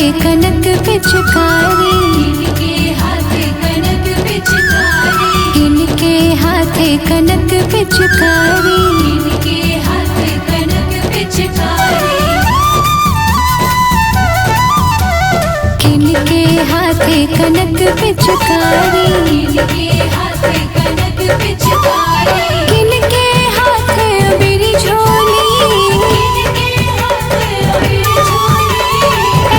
हाथे कनक पिचकारी, किनके हाथे कनक पिचकारी, किनके हाथे कनक पिचकारी, किनके हाथे कनक पिचकारी, किनके हाथे कनक पिचकारी, किनके हाथे कनक पिचकारी, किनके हाथे अबीरी झोली, किनके हाथे अबीर झोली,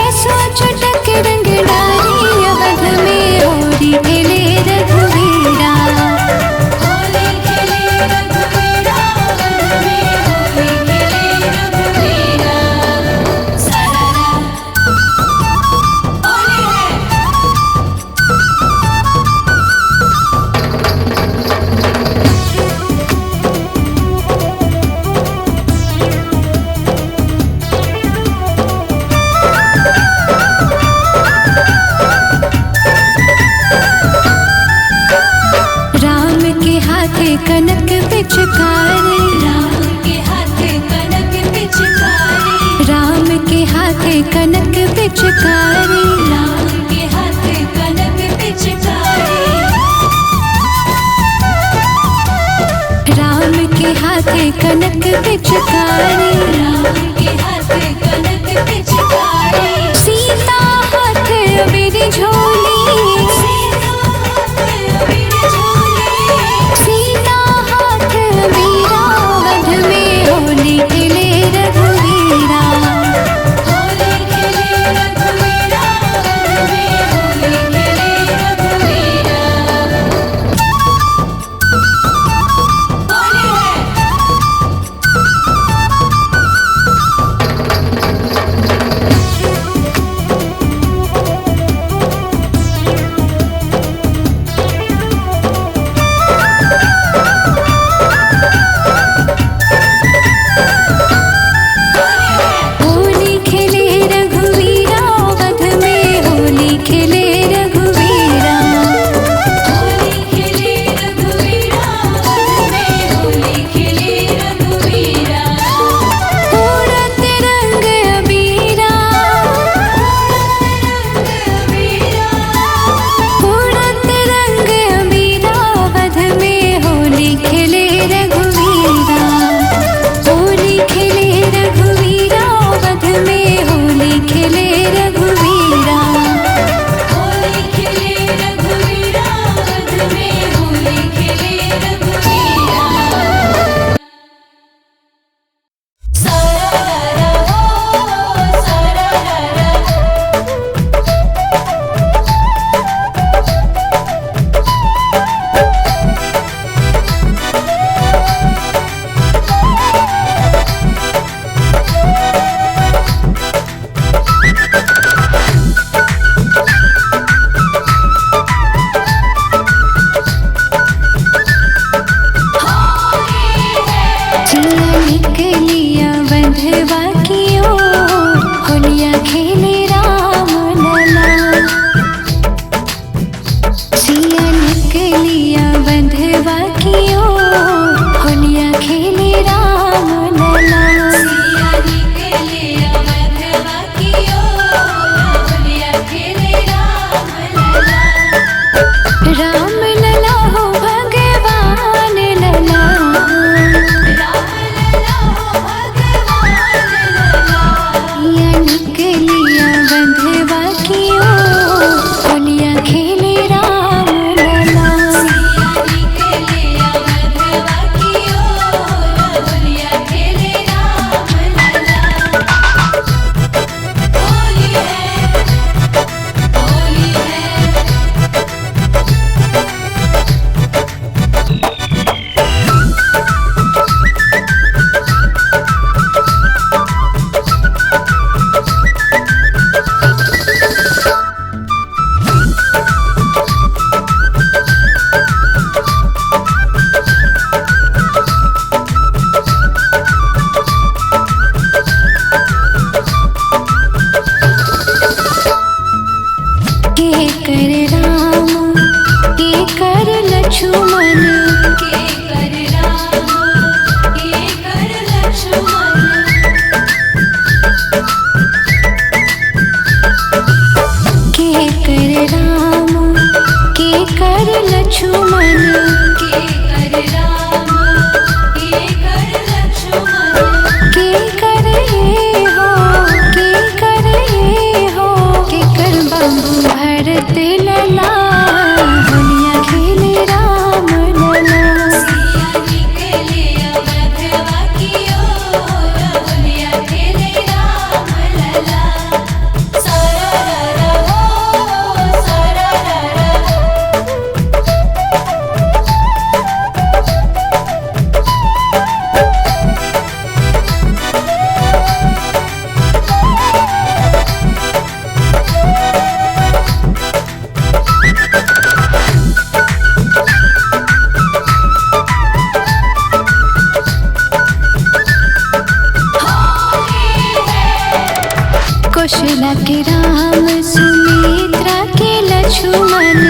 ऐसो चटक रंग डारी अवध में होरी खेले रघुवीरा, होली खेले रघुवीरा, अवध में होली खेले रघुवीरा। सरारा होली है। राम के हाथे कनक पिचकारी, राम के हाथे कनक पिचकारी, राम के हाथे कनक पिचकारी, राम के हाथे कनक पिचकारी, राम के हाथे कनक पिचकारी, राम के हाथे कनक पिचकारी, सीता हाथे अबीरी झोली, सीता हाथे अबीर झोली, सीता हाथ अबीरा वध में होली खेले रघुवीरा, होली खेले रघुवीरा, अवध में होली खेले रघुवीरा। होली है। कौशल्या के राम सुमित्रा के लक्ष्मण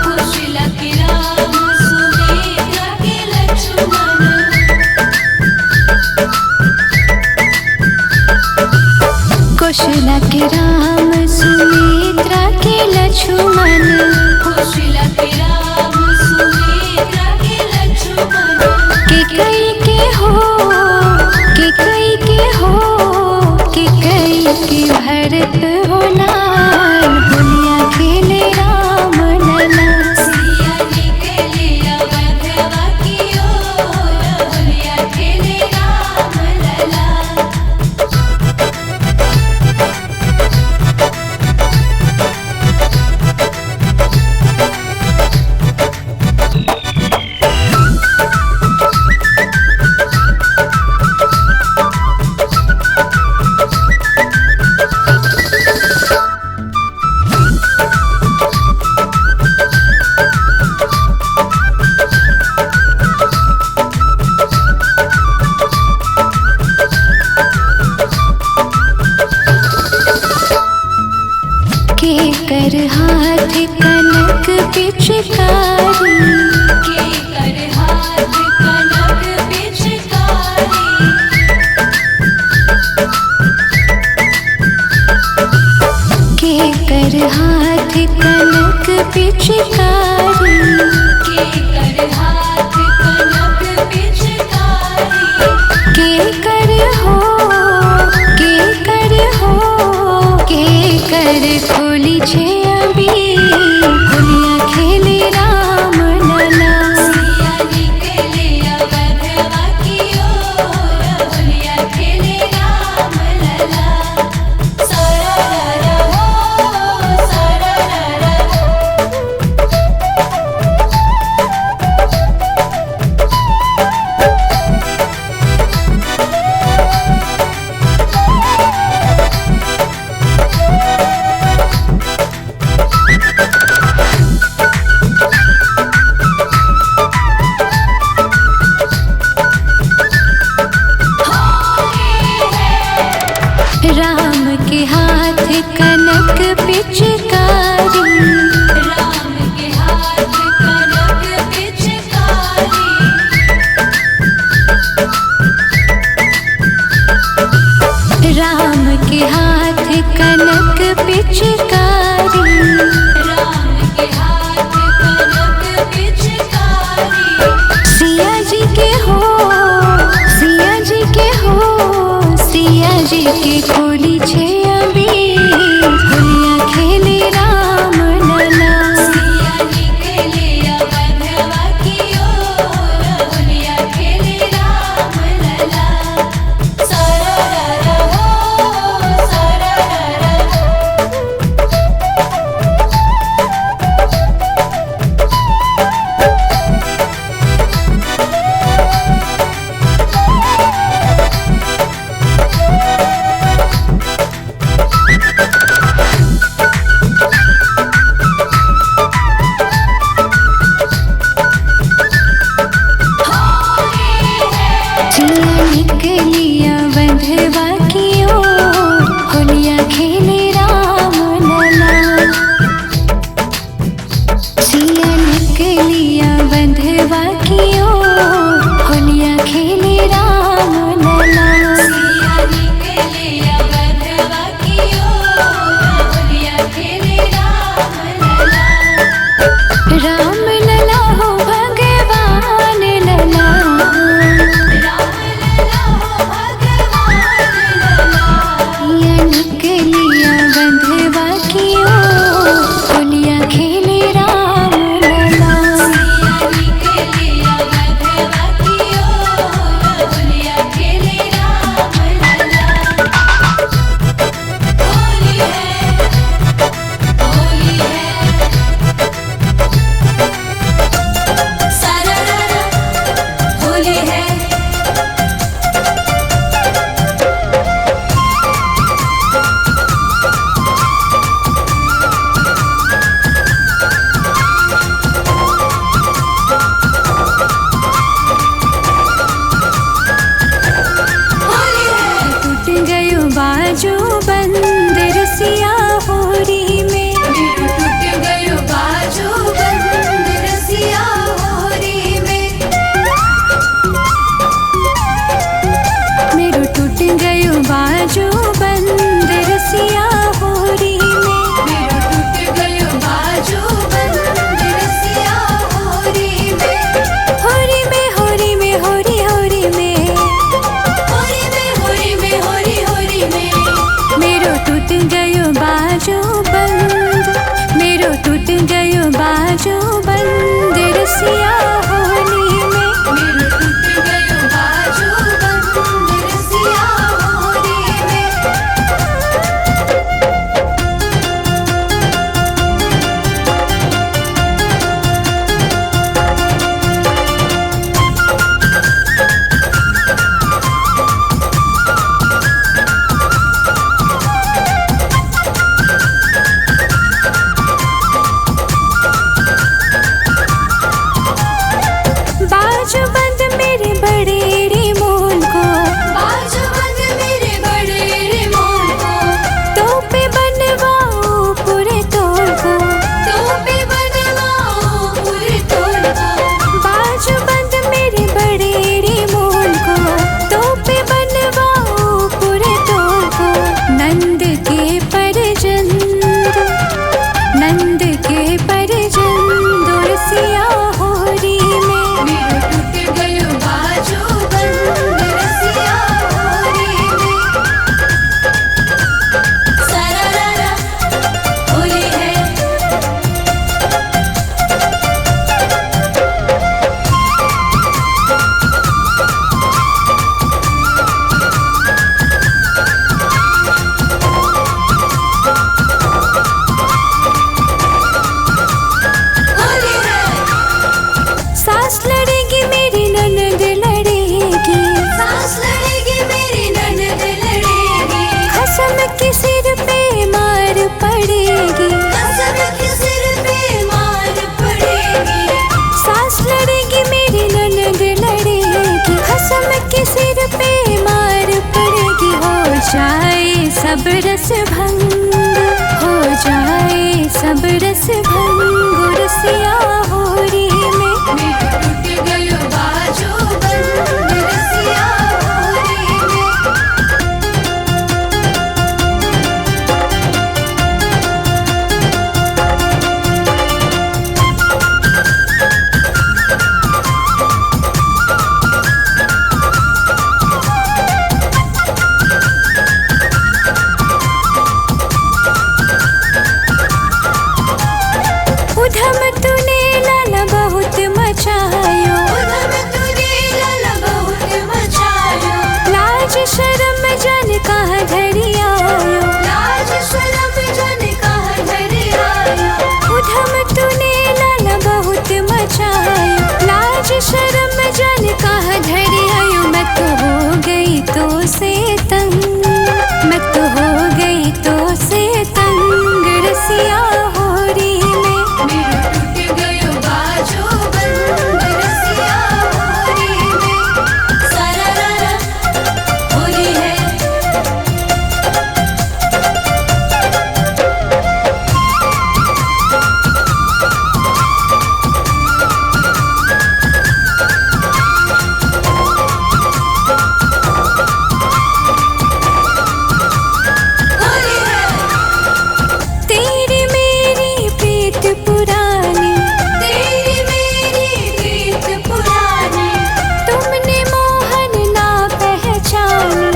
कौशल्या के राम सुमित्रा के लक्ष्मण कौशल्या के राम सुमित्रा के लक्ष्मण कौशल्या के राम सुमित्रा के लक्ष्मण के कई के हो के कई के हो के कई के भरत हो लाल होलिया खेले राम लला सिया निकले अवधवा की ओर होलिया खेले राम लला के कर हाथ कनक पिचकारी के कर हाथ कनक पिचकारी के कर हाथ कनक पिचकारी के कर हाथ कनक पिचकारी के कर हो के कर हो के कर खोली छे अभी होलिया खेले राम लला सिया निकले अवधवा की ओर होलिया खेले राम लला सारा रा हो सारा रा कसम के सिर पे मार पड़ेगी, कसम के सिर पे मार पड़ेगी, सास लड़ेगी मेरी ननद लड़ेगी, कसम के सिर पे मार पड़ेगी। हो जाए सब रस भंग, हो जाए सब रस भंग, रसिया होरी में मेरा टूट गयो बाजो बंद, रसिया होरी में। उधम तूने लाला बहुत मचायो, उधम तूने लाला बहुत मचायो, लाज शर्म जन कहाँ धरी आयो, लाज शर्म जन कहाँ धरी आयो। उधम तूने लाला बहुत मचायो, लाज शर्म जन कहाँ धरी आयो। मैं तो हो गई तो से तंग, मैं तो हो गई तो से तंग, रसिया होरी में मेरा टूट गयो बाजो बंद, रसिया होरी में। सारा रारा होली है, होली है। तेरी मेरी प्रीत पुरानी, तेरी मेरी प्रीत पुरानी, तुमने मोहन ना पहचानी,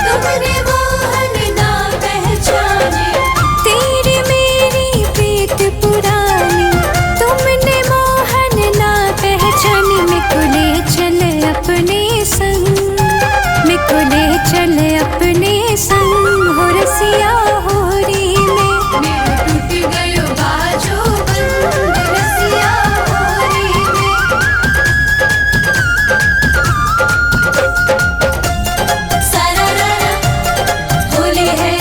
तुमने मोहन ना पहचाने। तेरी मेरी प्रीत पुरानी, तुमने मोहन ना पहचानी। मैं को ले चले अपने संग, मैं को ले चले अपने संग, हो रसिया होरी में मेरा टूट गयो बाजो बंद, रसिया होरी में। सारा रारा होली है,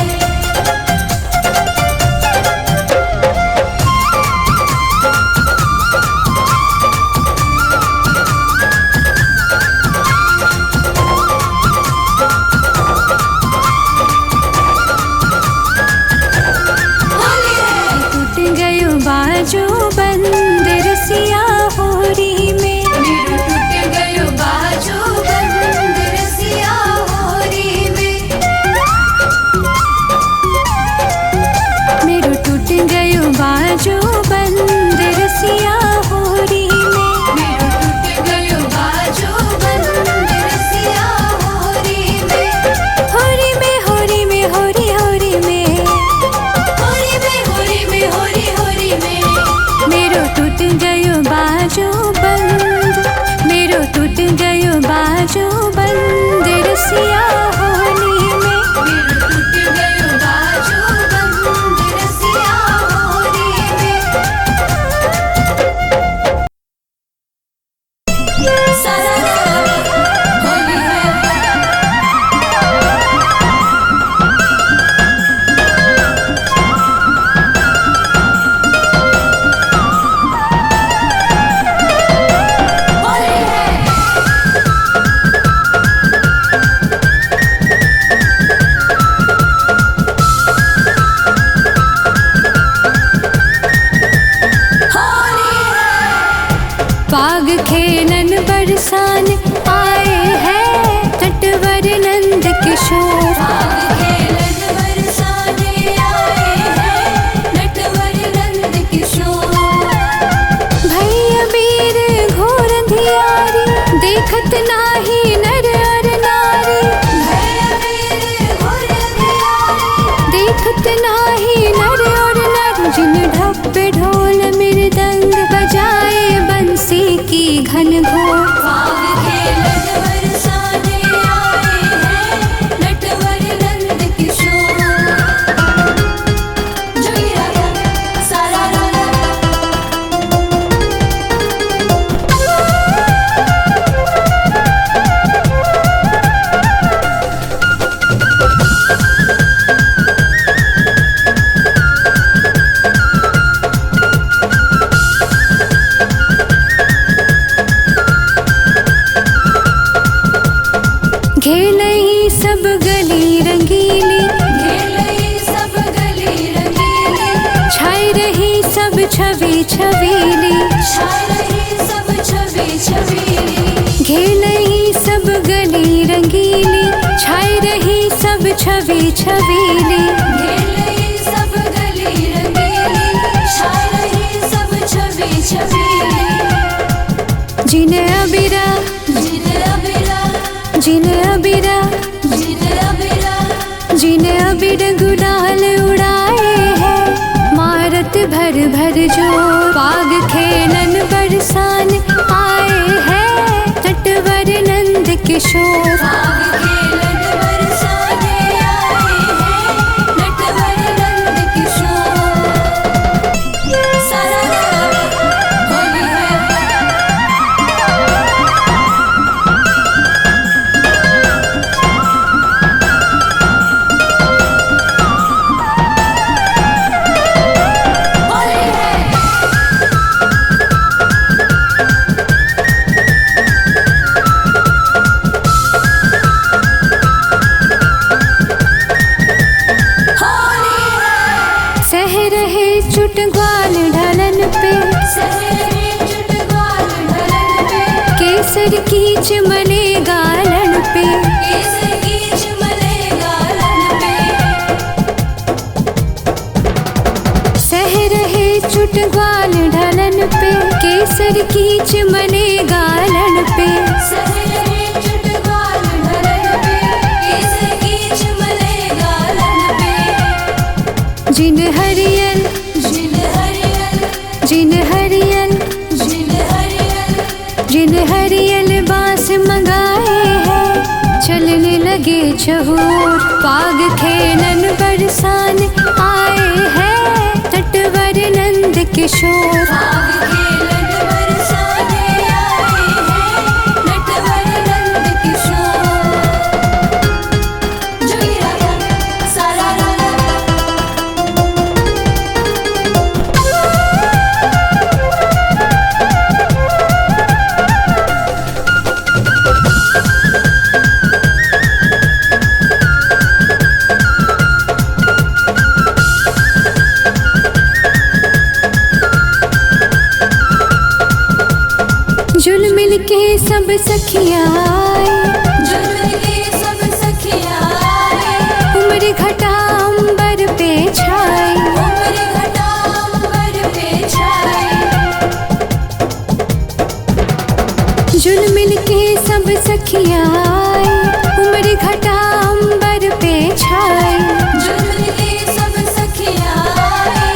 सब छवि छबीली, घेर रही सब गली रंगीली, छा रही सब छवि छबीली। जिन्हें अबिरा जिन्हें अबिरा जिन्हें अबिरा जिन्हें अबिरा जिन्हें अबिर गुलाल उड़ाए हैं, मारत भर भर जो पाग खेलन बरसान आए हैं, तटवर नंद किशोर। पाग खेलन बरसाने आए हैं, नटवर नंद किशोर। सारा होली है, होली है। होली है, सह रहे चुटग्वाल ढलन पे, सहरे चुटगाल ढलन पे, केसर की चिमने गालन पे, केसर की चिमने गालन पे। सह रहे चुटग्वाल ढलन पे, केसर की चिमने गालन पे, सहरे चुटगाल ढलन पे, केसर की चिमने गालन पे। जिन हरियल जिन हरियल जिन हरियल जिन हरियल जिन हरियल बांस मंगाए हैं, चलने लगे चहूर पाग खेलन बरसान आए हैं, तटवर नंद किशोर। पाग खेलन बरसाने आए हैं, नटवर नंद किशोर। जोगी राजा सारा राजा, जुल मिल के सब सखियाँ आए, जुलूम के सब सखियाँ आए, उम्र घटा अंबर पे छाए, उम्र घटा अंबर पे छाए। जुल मिल के सब सखियाँ आए, उम्र घटा अंबर पे छाए, जुलूम के सब सखियाँ आए,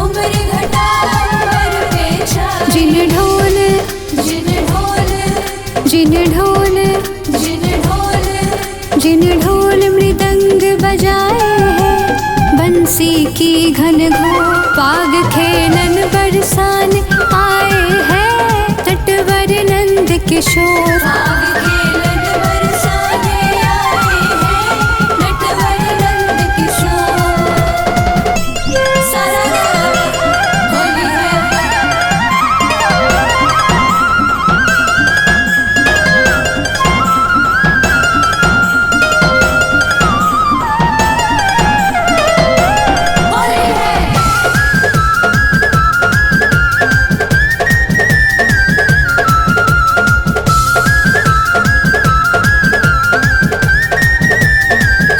उम्र घटा अंबर पे छाए। जिन ढोल जिन ढोल जिन ढोल जिन ढोल जिन ढोल मृदंग बजाए हैं, बंसी की घन घोर पाग खेलन बरसान आए हैं, तटवर नंद किशोर। पाग खेलन बरसाने आए हैं, नटवर नंद किशोर। सारा होली है, होली है।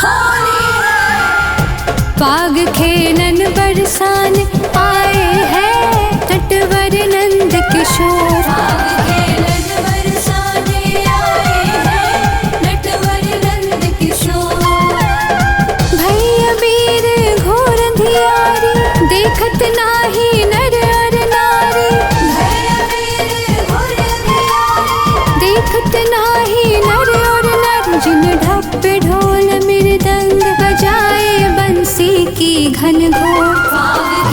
होली है, पाग खेलन बरसान आए हैं, तटवर नंद किशोर। पाग खेलन बरसाने आए हैं, नटवर नंद किशोर। भैया वीर घोर अंधियारी, देखत नाही नर और नारी, भैया वीर घोर अंधियारी, देखत नाही नर और नारी। जिन ढप ढोल मृदंग बजाए, बंसी की घन घोर पाग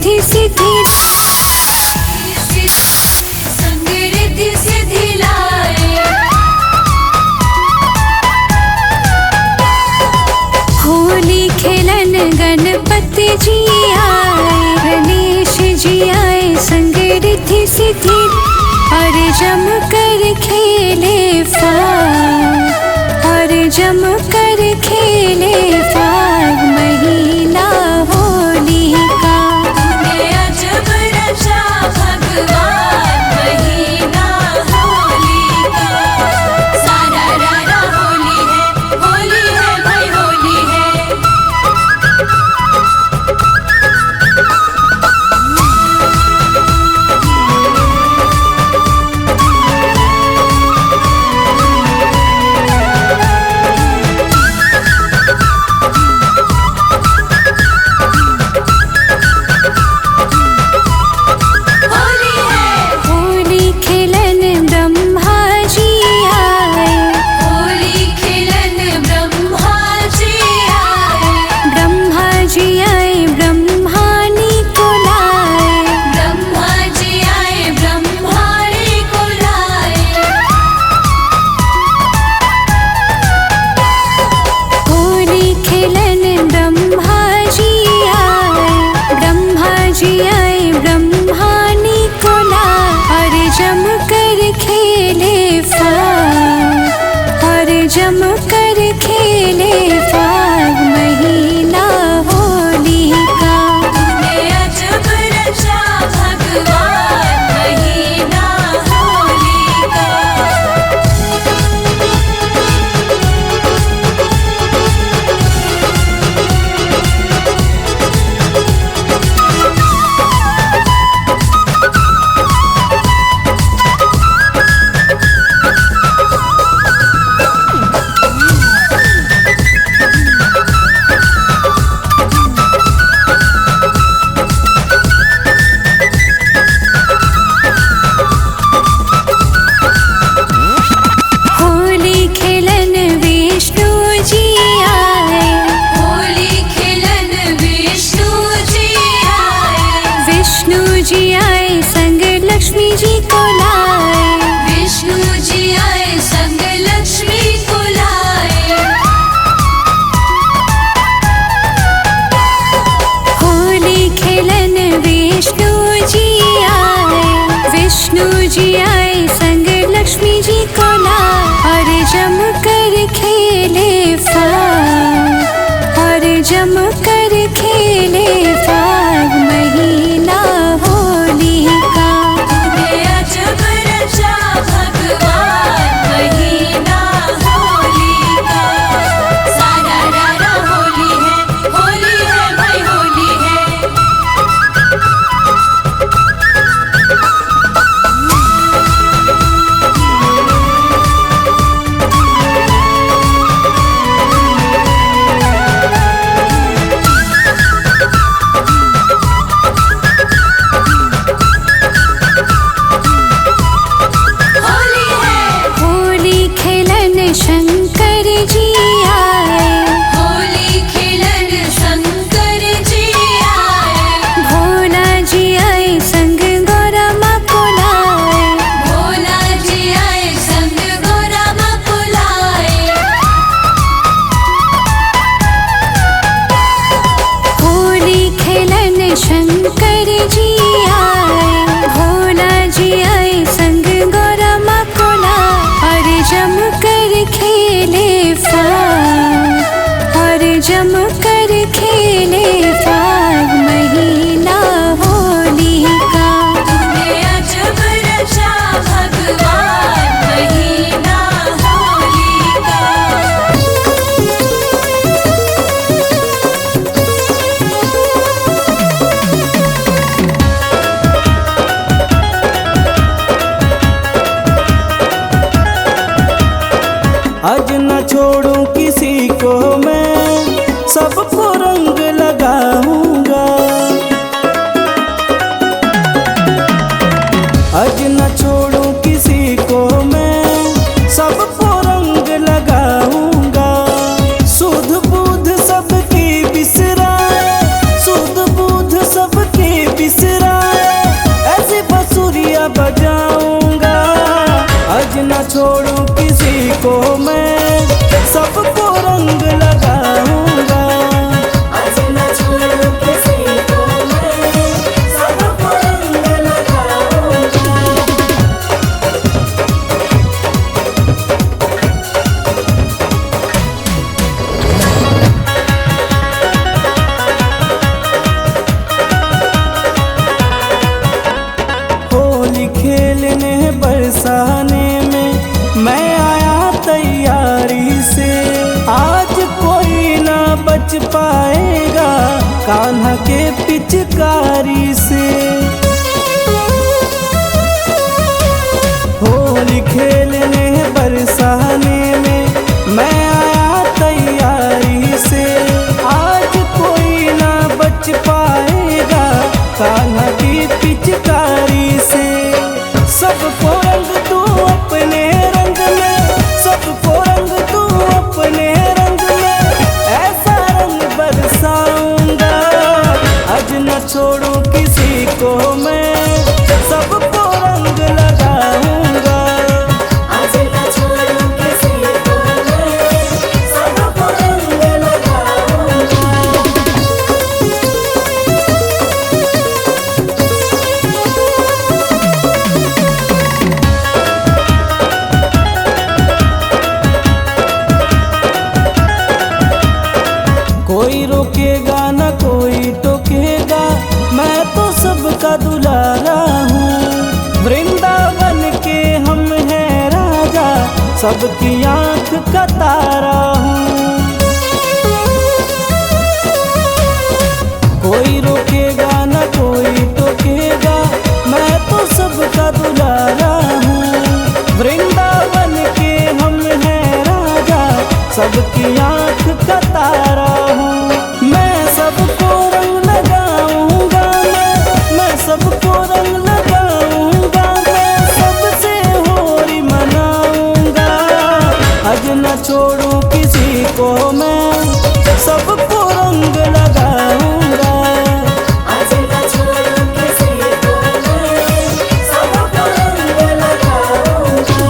रिद्धि सिद्धि संग रिद्धि सिद्धि लाए। होली खेलन गणपति जी आए, गणेश जी आए संग रिद्धि सिद्धि। और जम कर खेले फाग, और जम कर खेले फाग महीना होली का। तूने अजब रचा भगवान महीना होली का। सारा रारा होली है भाई होली है। होली खेलन ब्रह्मा जी आए, होली खेलन ब्रह्मा जी आए। ब्रह्मा जी आए ब्रह्मानी को लाए। ब्रह्मा जी आए ब्रह्माणी को लाए। होली खेलन ब्रह्मा जी आए, ब्रह्मा जी आए ब्रह्मानी को लाए। और जम कर खेले फाग, और जम कर खेले फाग महीना होली का। तूने अजब रचा भगवान महीना होली का। होली खेलन विष्णु जी आए, होली खेलन विष्णु जी आए। विष्णु जी आए संग लक्ष्मी जी को लाए। विष्णु जी आए संग लक्ष्मी को लाए। होली खेलन विष्णु जी आए, विष्णु जी आए संग लक्ष्मी जी को लाए। और जम कर खेले फाग, और जम कर खेले फाग महीना होली का। तूने अजब रचा भगवान महीना होली का। सारा रारा होली है भाई होली है। होली खेलन शंकर जी आए, होली खेलन शंकर जी आए। भोला जी आए संग गौरा माँ को लाए। भोला जी आए संग गौरा माँ को लाए। होली खेलन शंकर जी आए, भोला जी आए संग गौरा माँ को लाए। और जम कर खेले फाग, और जम कर खेले फाग महीना होली का। तूने अजब रचा भगवान महीना होली का। आज न छोड़ूं किसी को मैं, सबको रंग लगाऊंगा। आज न छोड़ूं किसी को मैं, सबको रंग लगाऊंगा। सुध बुध सबकी बिसराए, सुध बुध सबकी पाएगा कान्हा के पिचकारी से। होली खेलने बरसाने में मैं आया तैयारी से। आज कोई ना बच पाएगा कान्हा की पिचकारी से। सबको रंग तू अपने रंग में, सबको रंग तू अपने रंग में, ऐसा रंग बरसाऊंगा आज न छोड़ू किसी को मैं, सबको रंग लगाऊंगा। आज न छोड़ू किसी को मैं, सबको रंग लगाऊंगा। कोई रोकेगा न कोई टोकेगा, मैं तो सबका दुलारा हूँ। वृंदावन के हम हैं राजा, सबकी आंख का तारा हूँ। कोई रोकेगा न कोई टोकेगा, मैं तो सबका दुलारा हूँ। वृंदावन के हम हैं राजा, सबकी आंख का तारा हूँ। मैं सबको रंग लगाऊंगा, मैं सबको रंग लगाऊंगा, मैं सबसे होली मनाऊंगा। आज न छोड़ू किसी को मैं, सबको रंग लगाऊंगा। आज न छोड़ू किसी को मैं, सबको रंग लगाऊंगा।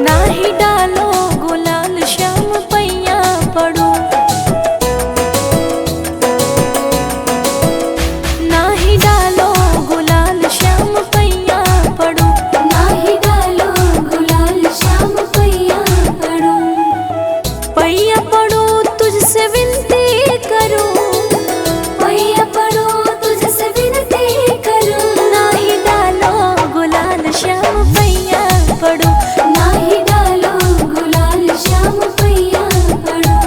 नाही डालो गुलाल श्याम पैया पड़ो, नाही डालो गुलाल श्याम पैया पड़ो, नाही डालो गुलाल श्याम पैया पड़ो। पैया पड़ो तुझसे विनती करूं, पैया पड़ो तुझसे विनती करूं। नाही डालो गुलाल श्याम पैया पड़ो, नाही डालो गुलाल श्याम पैया पड़ो।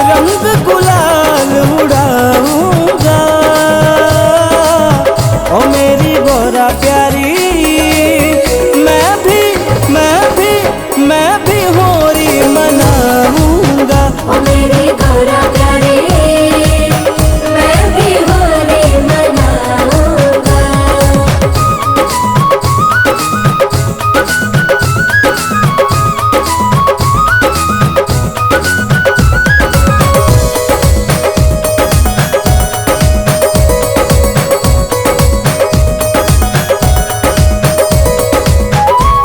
रंग गुलाल उड़ाऊंगा। ओ मेरी गौरा प्यारी, मैं भी होली मनाऊंगा। ओ मेरी गौरा प्यारी, मैं भी होली मनाऊंगा।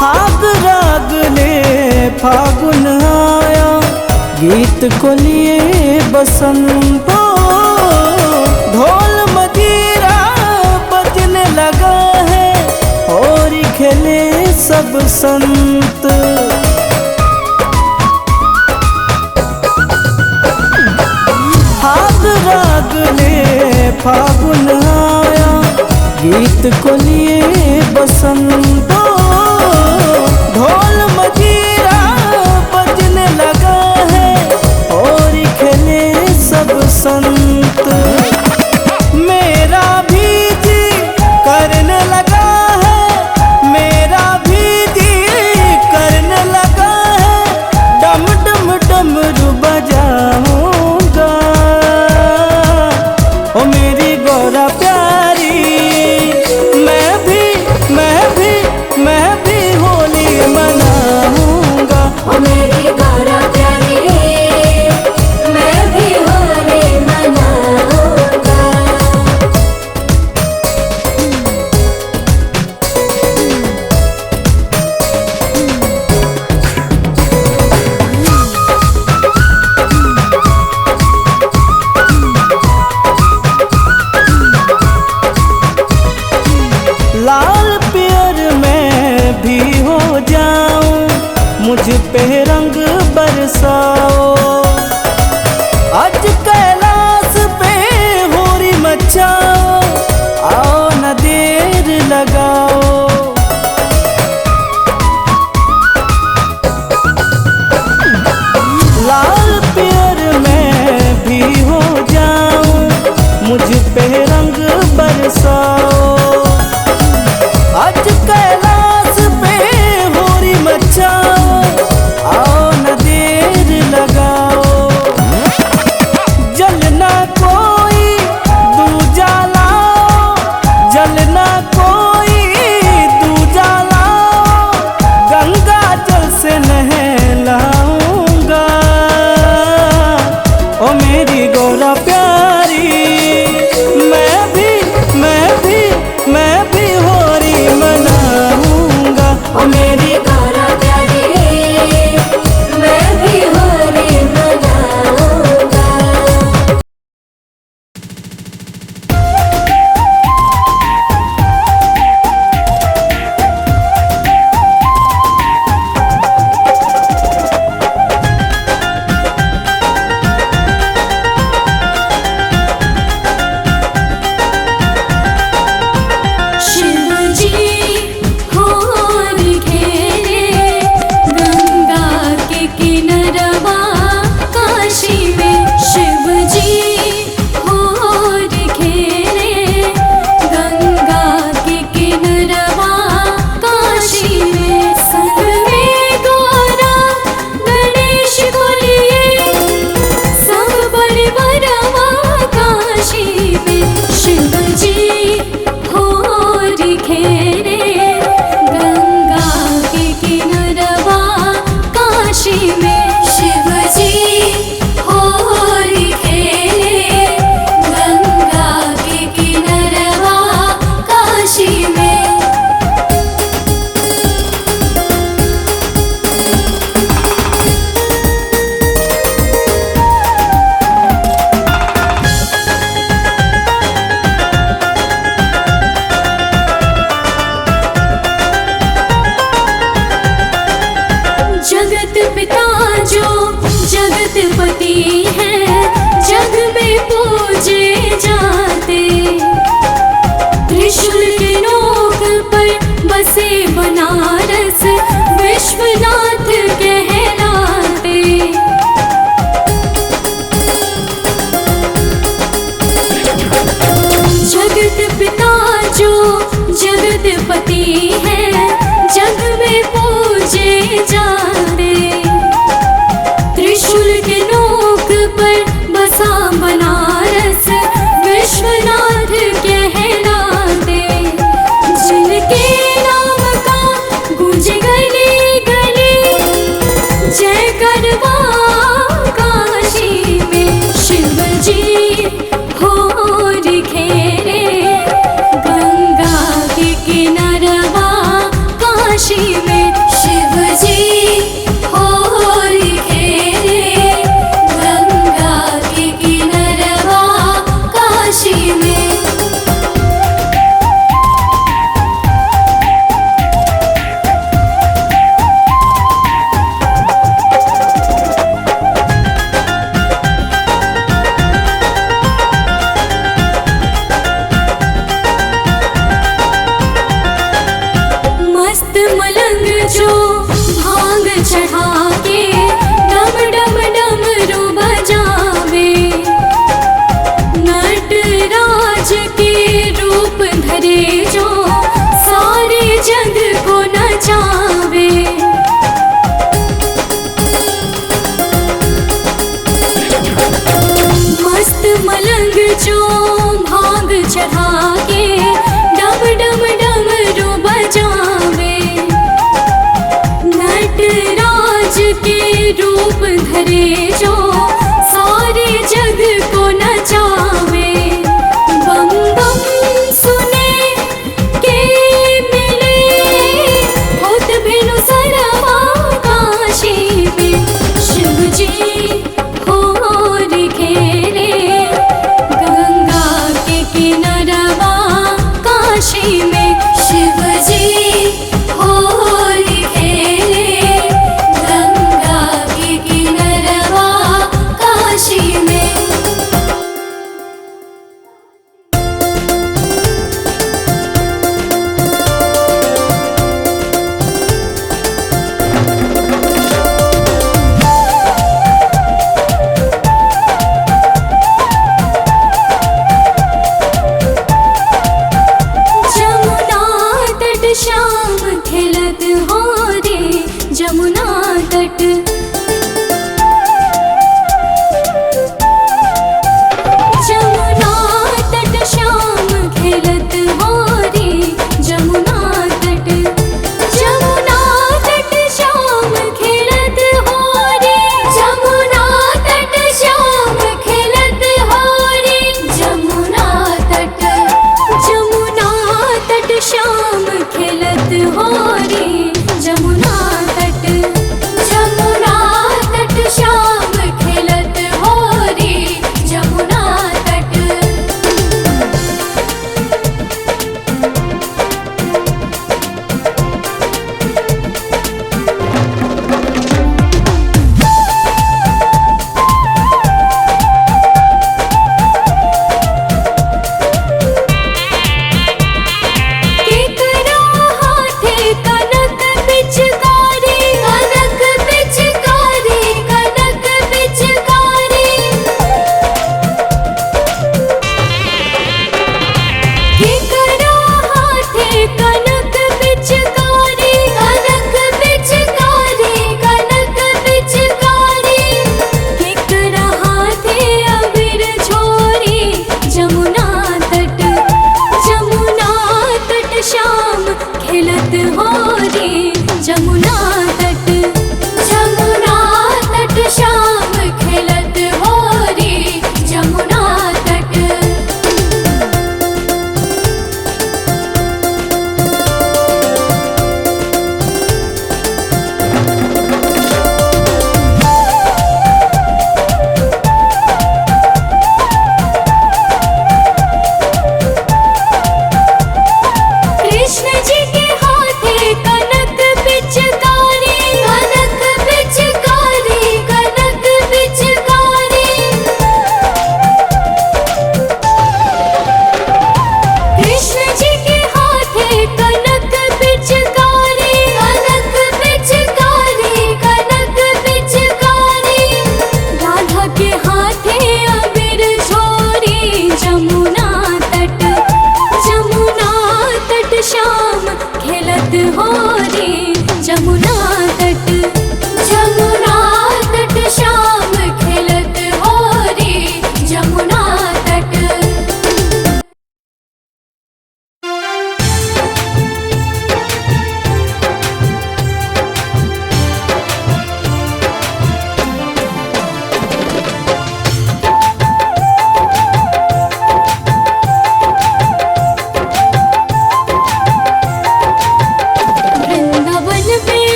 फाग राग ले फागुन आया, गीत को लिए बसंतो। ढोल मजीरा बजने लगा है, होली खेले सब संत। फाग राग ले फागुन आया, गीत को लिए बसंतो। ढोल मजीरा बजने लगा है, होली खेले सब संत। मेरा भी जी करने लगा है, मेरा भी जी करने लगा है। डम डम डमरू बजाऊंगा। ओ मेरी गौरा प्यारी, मैं भी होली मनाऊंगा। ओ मेरी गौरा प्यारी, मैं भी होली मनाऊंगा।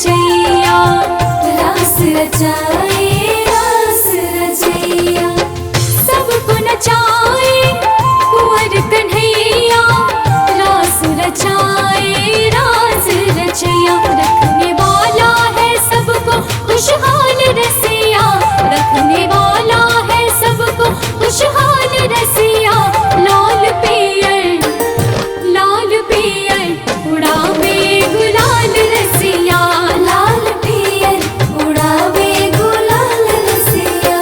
रचैया रास रचाए रास रचैया सबको नचाए कुंवर कन्हैया रास रचाए रास रचैया रखने वाला है सबको खुशहाल रसिया रखने वाला है सबको खुशहाल रसिया लाल पियर उड़ावे गुलाल रसिया लाल पियर उड़ावे गुलाल रसिया।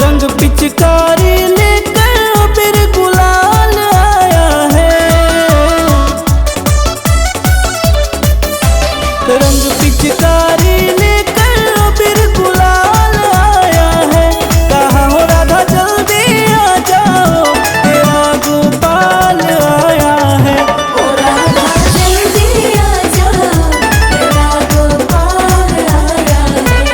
रंग पिचकारी लेकर अबीर गुलाल आया है। रंग पिचकारी लेकर अबीर गुलाल आया है। कहाँ हो राधा जल्दी आ जाओ तेरा गोपाल आया है। ओ राधा जल्दी आ जाओ तेरा गोपाल आया है।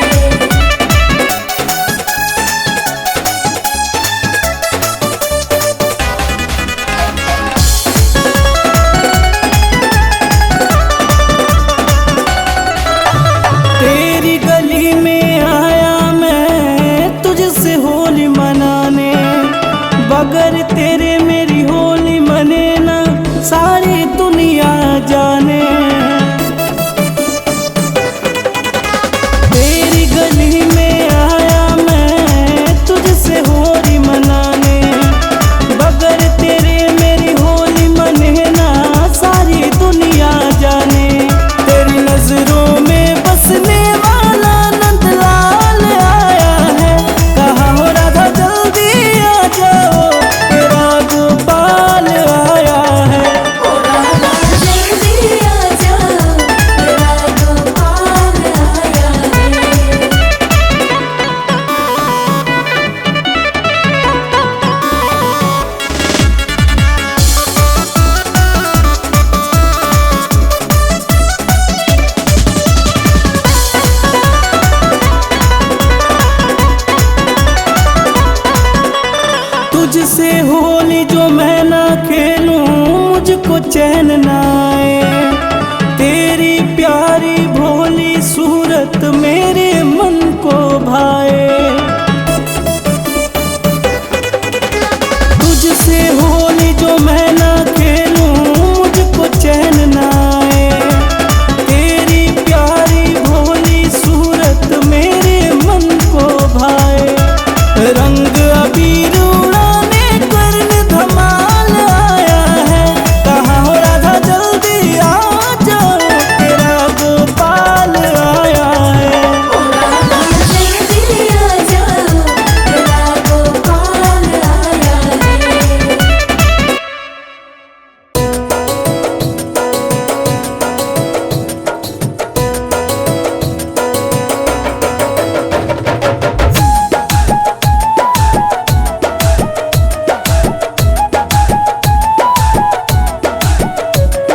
तेरी गली में आया मैं तुझसे होली मनाने। बगैर तेरे मेरी होली मने ना सारी दुनिया जाने। तेरी गली में आया मैं तुझसे होली मनाने। बगैर तेरे मेरी होली मने ना सारी दुनिया जाने। तेरी नजरों में बसने वाला नंदलाल आया है। कहाँ हो राधा जल्दी आ जाओ तेरा गोपाल आया है। ओ राधा जल्दी आ जाओ तेरा गोपाल आया है। तुझसे होली जो मैं ना खेलूं मुझको चैन ना आए। तेरी प्यारी भोली सूरत मेरे मन को भाए। तुझसे होली जो मैं ना खेलूं मुझको चैन ना आए। तेरी प्यारी भोली सूरत मेरे मन को भाए। रंग अबीर उड़ाने कर्ण धमाल आया है। कहाँ हो राधा जल्दी आ जाओ तेरा गोपाल आया है। ओ राधा जल्दी आ जाओ तेरा गोपाल आया है।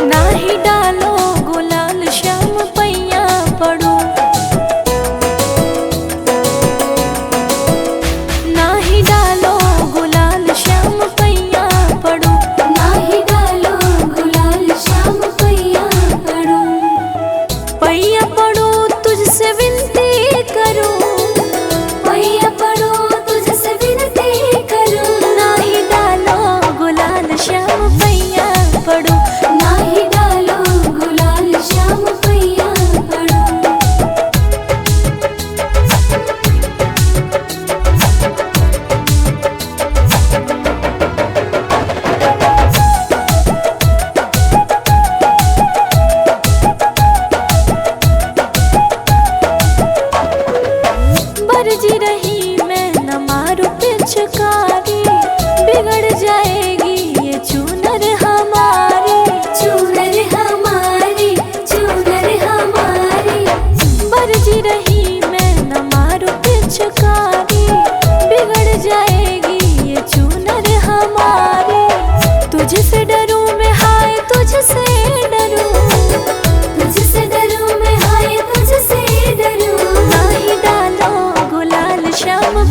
नाही डालो गुलाल श्याम पैया पड़ो। नाही डालो गुलाल श्याम पैया पड़ो। नाही डालो गुलाल श्याम पैया पड़ो। पैया पड़ो तुझसे विनती करो। पैया पड़ो तुझसे विनती करो। नाही डालो गुलाल श्याम पैया पड़ो। नाही डालो गुलाल श्याम पैया पड़ो। बरजी रही मैं न मारू पिचकारी। बिगड़ जाएगी ये चूनर हमारी। चूनर हमारी चूनर हमारी। बरजी रही मैं न मारू पिचकारी। बिगड़ जाएगी ये चूनर हमारी। तुझसे डरूं मैं हाय तुझसे डरूं, तुझसे डरूं मैं हाय तुझसे डरूं, ना ही डालो गुलाल श्याम